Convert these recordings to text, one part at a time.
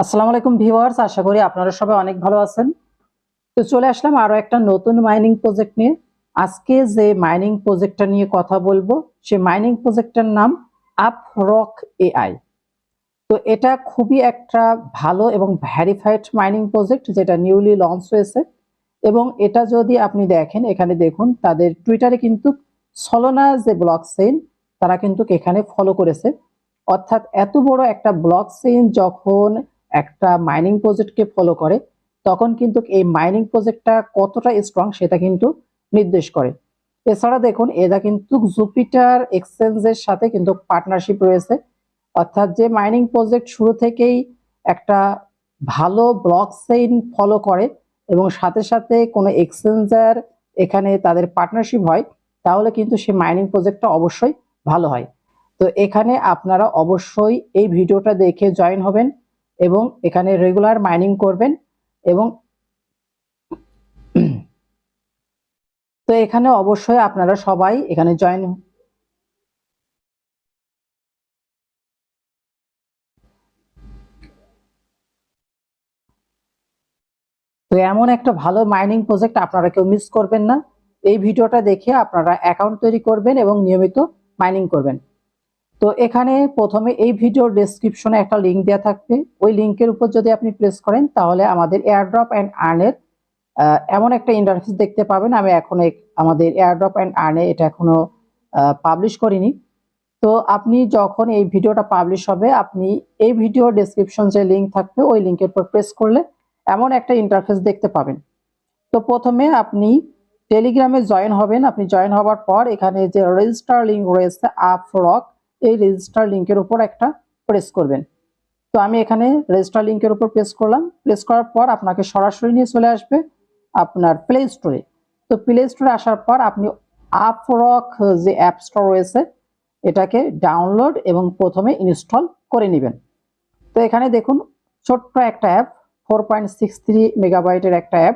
আসসালামু আলাইকুম ভিউয়ার্স, আশা করি আপনারা সবাই অনেক ভালো আছেন। তো চলে আসলাম আরো একটা নতুন মাইনিং প্রজেক্ট নিয়ে। আজকে যে মাইনিং প্রজেক্টটা নিয়ে কথা বলবো, সেই মাইনিং প্রজেক্টটার নাম আপরক এআই। তো এটা খুবই একটা ভালো এবং ভেরিফাইড মাইনিং প্রজেক্ট, যেটা নিউলি লঞ্চ হয়েছে। এবং এটা যদি আপনি দেখেন, এখানে দেখুন তাদের টুইটারে কিন্তু সলোনা যে ব্লক চেইন, তারা কিন্তু এখানে ফলো করেছে। অর্থাৎ এত বড় একটা ব্লক চেইন যখন একটা মাইনিং প্রজেক্টকে ফলো করে, তখন কিন্তু এই মাইনিং প্রজেক্টটা কতটা স্ট্রং সেটা কিন্তু নির্দেশ করে। এছাড়া দেখুন, এরা কিন্তু জুপিটার এক্সচেঞ্জের সাথে কিন্তু পার্টনারশিপ রয়েছে। অর্থাৎ যে মাইনিং প্রজেক্ট শুরু থেকেই একটা ভালো ব্লক চেইন ফলো করে এবং সাথে সাথে কোনো এক্সচেঞ্জার এখানে তাদের পার্টনারশিপ হয়, তাহলে কিন্তু সেই মাইনিং প্রজেক্টটা অবশ্যই ভালো হয়। তো এখানে আপনারা অবশ্যই এই ভিডিওটা দেখে জয়েন হবেন এবং এখানে রেগুলার মাইনিং করবেন। এবং তো এখানে অবশ্যই আপনারা সবাই এখানে জয়েন। তো এমন একটা ভালো মাইনিং প্রজেক্ট আপনারা কেউ মিস করবেন না। এই ভিডিওটা দেখে আপনারা অ্যাকাউন্ট তৈরি করবেন এবং নিয়মিত মাইনিং করবেন। তো এখানে প্রথমে এই ভিডিওর ডেসক্রিপশনে একটা লিঙ্ক দেওয়া থাকবে। ওই লিঙ্কের উপর যদি আপনি প্রেস করেন, তাহলে আমাদের এয়ারড্রপ অ্যান্ড আর্নের এমন একটা ইন্টারফেস দেখতে পাবেন। আমি এখনো আমাদের এয়ারড্রপ অ্যান্ড আর্নে এটা এখনো পাবলিশ করিনি। তো আপনি যখন এই ভিডিওটা পাবলিশ হবে, আপনি এই ভিডিও ডেসক্রিপশন যে লিঙ্ক থাকবে, ওই লিঙ্কের উপর প্রেস করলে এমন একটা ইন্টারফেস দেখতে পাবেন। তো প্রথমে আপনি টেলিগ্রামে জয়েন হবেন। আপনি জয়েন হওয়ার পর এখানে যে রেজিস্টার লিঙ্ক রয়েছে আপরক, এই রেজিস্টার লিঙ্কের উপর একটা প্রেস করবেন। তো আমি এখানে রেজিস্টার লিঙ্কের উপর প্রেস করলাম। প্রেস করার পর আপনাকে সরাসরি নিয়ে চলে আসবে আপনার প্লে স্টোরে। তো প্লে স্টোরে আসার পর আপনি আপরক যে অ্যাপ স্টোর রয়েছে, এটাকে ডাউনলোড এবং প্রথমে ইনস্টল করে নেবেন। তো এখানে দেখুন, ছোট্ট একটা অ্যাপ, 4.63 মেগাবাইটের একটা অ্যাপ।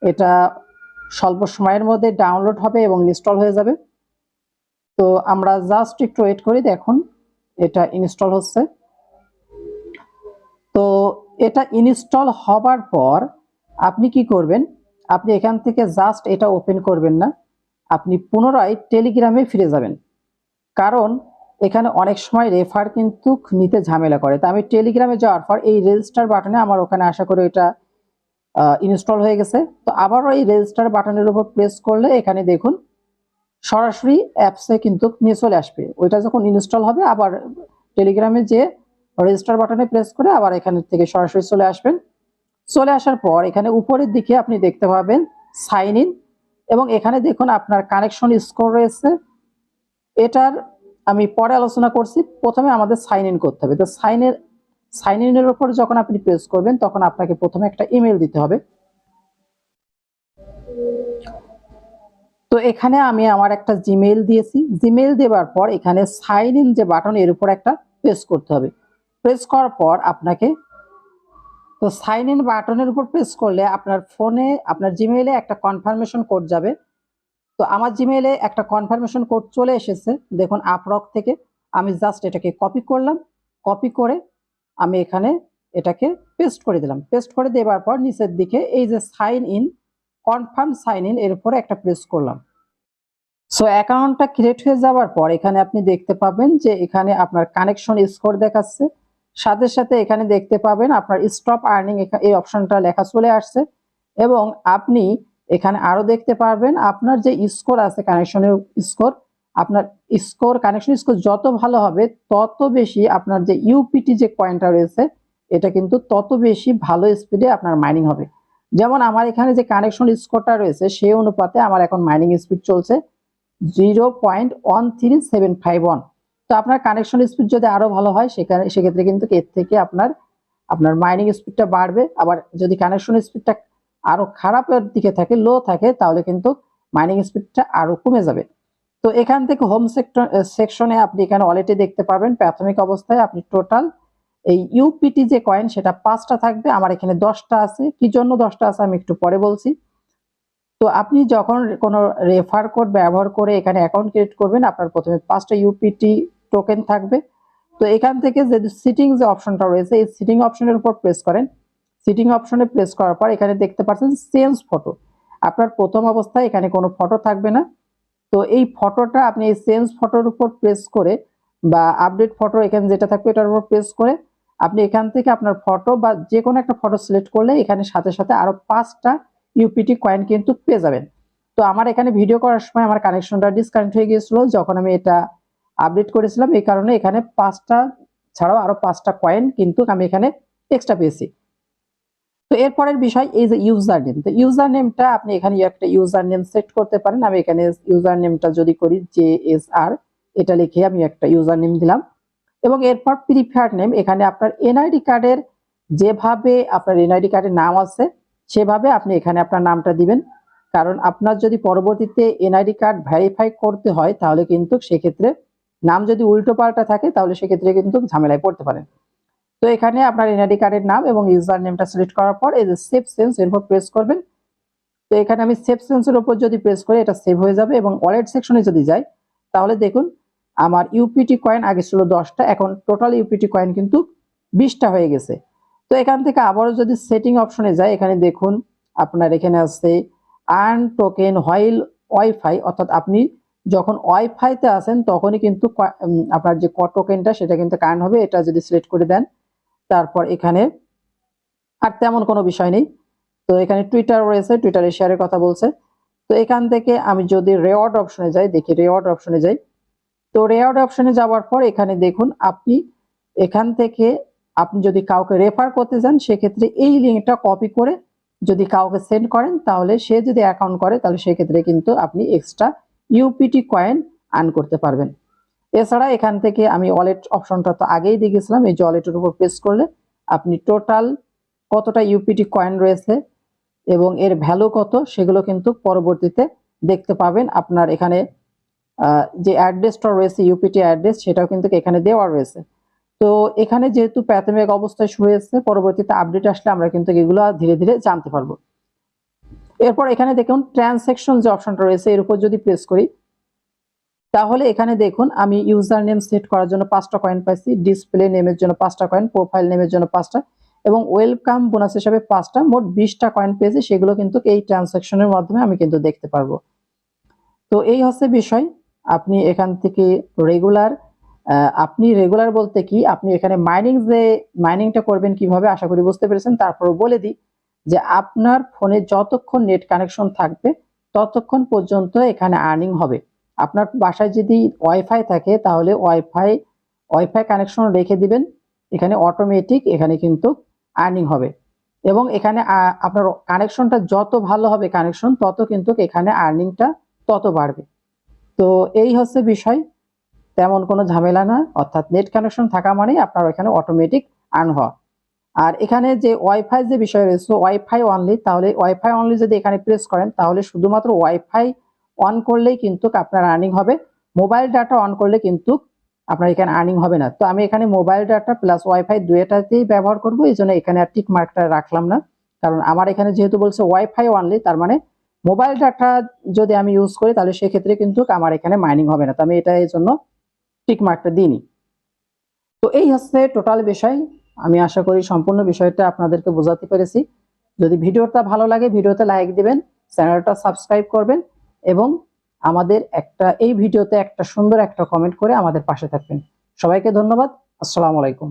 এটা স্বল্প সময়ের মধ্যে ডাউনলোড হবে এবং ইনস্টল হয়ে যাবে। তো আমরা জাস্ট একটু ওয়েট করি। দেখুন, এটা ইনস্টল হচ্ছে। তো এটা ইনস্টল হবার পর আপনি কি করবেন, আপনি এখান থেকে জাস্ট এটা ওপেন করবেন না, আপনি পুনরায় টেলিগ্রামে ফিরে যাবেন। কারণ এখানে অনেক সময় রেফার কিন্তু নিতে ঝামেলা করে। তা আমি টেলিগ্রামে যাওয়ার পর এই রেজিস্টার বাটনে, আমার ওখানে আশা করি এটা ইনস্টল হয়ে গেছে। তো আবারও এই রেজিস্টার বাটনের উপর প্রেস করলে এখানে দেখুন সরাসরি অ্যাপসে কিন্তু নিয়ে চলে আসবে। ওইটা যখন ইনস্টল হবে, আবার টেলিগ্রামে যে রেজিস্টার বাটনে প্রেস করে আবার এখান থেকে সরাসরি চলে আসবেন। চলে আসার পর এখানে উপরের দিকে আপনি দেখতে পাবেন সাইন ইন, এবং এখানে দেখুন আপনার কানেকশন স্কোর রয়েছে। এটার আমি পরে আলোচনা করছি। প্রথমে আমাদের সাইন ইন করতে হবে। তো সাইন ইনের উপর যখন আপনি প্রেস করবেন, তখন আপনাকে প্রথমে একটা ইমেল দিতে হবে। তো এখানে আমি আমার একটা জিমেইল দিয়েছি। জিমেইল দেওয়ার পর এখানে সাইন ইন যে বাটন, এর উপর একটা প্রেস করতে হবে। প্রেস করার পর আপনাকে, তো সাইন ইন বাটনের উপর প্রেস করলে আপনার ফোনে, আপনার জিমেইলে একটা কনফার্মেশন কোড যাবে। তো আমার জিমেইলে একটা কনফার্মেশন কোড চলে এসেছে, দেখুন আপরক থেকে। আমি জাস্ট এটাকে কপি করলাম। কপি করে আমি এখানে এটাকে পেস্ট করে দিলাম। পেস্ট করে দেওয়ার পর নিচের দিকে এই যে sign in, confirm sign in, এর উপরে একটা প্রেস করলাম। সো অ্যাকাউন্টটা ক্রিয়েট হয়ে যাওয়ার পর এখানে আপনি দেখতে পাবেন যে এখানে আপনার কানেকশন স্কোর দেখাচ্ছে। সাথে সাথে এখানে দেখতে পাবেন আপনার স্টপ আর্নিং, এই অপশনটা লেখা চলে আসছে। এবং আপনি এখানে আরো দেখতে পারবেন আপনার যে স্কোর আছে, কানেকশনের স্কোর, আপনার স্কোর, কানেকশন স্কোর যত ভালো হবে, তত বেশি আপনার যে ইউপিটি যে কয়েনটা রয়েছে, এটা কিন্তু তত বেশি ভালো স্পিডে আপনার মাইনিং হবে। যেমন আমার এখানে যে কানেকশন স্কোরটা রয়েছে, সেই অনুপাতে আমার এখন মাইনিং স্পিড চলছে 0.13751। তো আপনার কানেকশন স্পিড যদি আরো ভালো হয়, সেক্ষেত্রে কিন্তু এর থেকে আপনার আপনার মাইনিং স্পিডটা বাড়বে। আবার যদি কানেকশন স্পিডটা আরো খারাপের দিকে থাকে, লো থাকে, তাহলে কিন্তু মাইনিং স্পিডটা আরো কমে যাবে। তো এখান থেকে হোম সেকশনে আপনি এখানে ওয়ালেটে দেখতে পারবেন প্রাথমিক অবস্থায় আপনি টোটাল এই ইউপিটি যে কয়েন, সেটা 5টা থাকবে। আমার এখানে 10টা আছে। কি জন্য 10টা আছে আমি একটু পরে বলছি। তো আপনি যখন কোনো রেফার কোড ব্যবহার করে এখানে অ্যাকাউন্ট ক্রিয়েট করবেন, আপনার প্রথমে 5টা ইউপিটি টোকেন থাকবে। তো এখান থেকে যে সিটিং যে অপশনটা রয়েছে এই সিটিং অপশনের উপর প্রেস করেন। সিটিং অপশনে প্রেস করার পর এখানে দেখতে পাচ্ছেন চেঞ্জ ফটো। আপনার প্রথম অবস্থায় এখানে কোনো ফটো থাকবে না। তো এই ফটোটা আপনি এই চেঞ্জ ফটোর উপর প্রেস করে বা আপডেট ফটো এখানে যেটা থাকবে এটার উপর প্রেস করে আপনি এখান থেকে আপনার ফটো বা যে কোনো একটা ফটো সিলেক্ট করলে এখানে সাথে সাথে আরো 5টা ইউপিটি কয়েন কিন্তু পেয়ে যাবেন। তো আমার এখানে ভিডিও করার সময় আমার কানেকশনটা ডিসকানেক্ট হয়ে গিয়েছিল যখন আমি এটা আপডেট করেছিলাম, এই কারণে এখানে 5টা ছাড়াও আরো 5টা কয়েন কিন্তু আমি এখানে এক্সট্রা পেয়েছি। তো এরপরের বিষয় এই যে ইউজার নেম, তো ইউজার নেমটা আপনি এখানে একটা ইউজার নেম সেট করতে পারেন। আমি এখানে ইউজার নেমটা যদি করি JSR এটা লিখে আমি একটা ইউজার নেম দিলাম এবং এরপর প্রিফার্ড নেম এখানে আপনার এনআইডি কার্ডের যেভাবে আপনার এনআইডি কার্ডের নাম আছে সেভাবে আপনি এখানে আপনার নামটা দিবেন। কারণ আপনার যদি পরবর্তীতে এনআইডি কার্ড ভেরিফাই করতে হয় তাহলে কিন্তু সেক্ষেত্রে নাম যদি উল্টো পাল্টা থাকে তাহলে সেক্ষেত্রে কিন্তু ঝামেলায় পড়তে পারেন। তো এখানে আপনার এনআইডি কার্ডের নাম এবং ইউজার নেমটা সিলেক্ট করার পর এই যে সেভ চেঞ্জ এর উপর প্রেস করবেন। তো এখানে আমি সেভ চেঞ্জের উপর যদি প্রেস করি এটা সেভ হয়ে যাবে এবং ওয়ালেট সেকশনে যদি যাই তাহলে দেখুন আমার ইউপিটি কয়েন আগে ছিল 10টা, এখন টোটাল ইউপিটি কয়েন কিন্তু 20টা হয়ে গেছে। তো এখান থেকে আবারও যদি সেটিং অপশনে যাই এখানে দেখুন আপনার এখানে আছে আর্ন টোকেন হোয়াইল ওয়াইফাই, অর্থাৎ আপনি যখন ওয়াইফাইতে আছেন তখনই কিন্তু আপনার যে টোকেনটা সেটা কিন্তু আর্ন হবে। এটা যদি সিলেক্ট করে দেন তারপর এখানে আর তেমন কোনো বিষয় নেই। তো এখানে টুইটার রয়েছে, টুইটারে শেয়ারের কথা বলছে। তো এখান থেকে আমি যদি রেওয়ার্ড অপশনে যাই, দেখি রেওয়ার্ড অপশনে যাই। তো রেওয়ার্ড অপশনে যাওয়ার পর এখানে দেখুন আপনি এখান থেকে আপনি যদি কাউকে রেফার করতে চান সেক্ষেত্রে এই লিঙ্কটা কপি করে যদি কাউকে সেন্ড করেন তাহলে সে যদি অ্যাকাউন্ট করে তাহলে সেক্ষেত্রে কিন্তু আপনি এক্সট্রা ইউপিটি কয়েন আর্ন করতে পারবেন। এছাড়া এখান থেকে আমি ওয়ালেট অপশনটা তো আগেই দেখেছিলাম, এই যে ওয়ালেটের উপর প্রেস করলে আপনি টোটাল কতটা ইউপিটি কয়েন রয়েছে এবং এর ভ্যালু কত সেগুলো কিন্তু পরবর্তীতে দেখতে পাবেন। আপনার এখানে যে অ্যাড্রেসটা রয়েছে ইউপিটি অ্যাড্রেস সেটাও কিন্তু এখানে দেওয়া রয়েছে। তো এখানে যেহেতু প্রাথমিক অবস্থায় শুরু হয়েছে পরবর্তীতে আপডেট আসলে আমরা কিন্তু এগুলো ধীরে ধীরে জানতে পারবো। এরপর এখানে দেখুন ট্রানজ্যাকশন যে অপশনটা রয়েছে এর উপর যদি প্রেস করি তাহলে এখানে দেখুন আমি ইউজার নেম সেট করার জন্য 5টা কয়েন পাইছি, ডিসপ্লে নেমের জন্য 5টা কয়েন, প্রোফাইল নেমের জন্য 5টা এবং ওয়েলকাম বোনাস হিসাবে 5টা, মোট 20টা কয়েন পেয়েছি। সেগুলো কিন্তু এই ট্রানজ্যাকশনের মাধ্যমে আমি কিন্তু দেখতে পারবো। তো এই হচ্ছে বিষয়। আপনি এখান থেকে রেগুলার বলতে কি আপনি এখানে মাইনিংটা করবেন কিভাবে আশা করি বুঝতে পেরেছেন। তারপর বলে দিই যে আপনার ফোনে যতক্ষণ নেট কানেকশন থাকবে ততক্ষণ পর্যন্ত এখানে আর্নিং হবে। আপনার বাসায় যদি ওয়াইফাই থাকে তাহলে ওয়াইফাই কানেকশন রেখে দিবেন, এখানে অটোমেটিক এখানে কিন্তু আর্নিং হবে এবং এখানে আপনার কানেকশনটা যত ভালো হবে কানেকশন তত কিন্তু এখানে আর্নিংটা তত বাড়বে। তো এই হচ্ছে বিষয়, তেমন কোনো ঝামেলা না, অর্থাৎ নেট কানেকশন থাকা মানে আপনার এখানে অটোমেটিক আর্ন হওয়া। আর এখানে যে ওয়াইফাই যে বিষয় রয়েছে ওয়াইফাই অনলি, তাহলে ওয়াইফাই অনলি যদি এখানে প্রেস করেন তাহলে শুধুমাত্র ওয়াইফাই অন করলেই কিন্তু আপনার আর্নিং হবে, মোবাইল ডাটা অন করলে কিন্তু আপনার এখানে আর্নিং হবে না। তো আমি এখানে মোবাইল ডাটা প্লাস ওয়াইফাই দুইটাতেই ব্যবহার করব, এই জন্য এখানে আর টিক মার্কটা রাখলাম না। কারণ আমার এখানে যেহেতু বলছে ওয়াইফাই অনলি তার মানে মোবাইল ডাটা যদি আমি ইউজ করি তাহলে সেক্ষেত্রে কিন্তু আমার এখানে মাইনিং হবে না। তো আমি এটা এই জন্য টিক মার্কটা দিইনি। তো এই হচ্ছে টোটাল বিষয়। আমি আশা করি সম্পূর্ণ বিষয়টা আপনাদেরকে বোঝাতে পেরেছি। যদি ভিডিওটা ভালো লাগে ভিডিওতে লাইক দিবেন, চ্যানেলটা সাবস্ক্রাইব করবেন এবং আমাদের এই ভিডিওতে একটা সুন্দর একটা কমেন্ট করে আমাদের পাশে থাকবেন। সবাইকে ধন্যবাদ। আসসালামু আলাইকুম।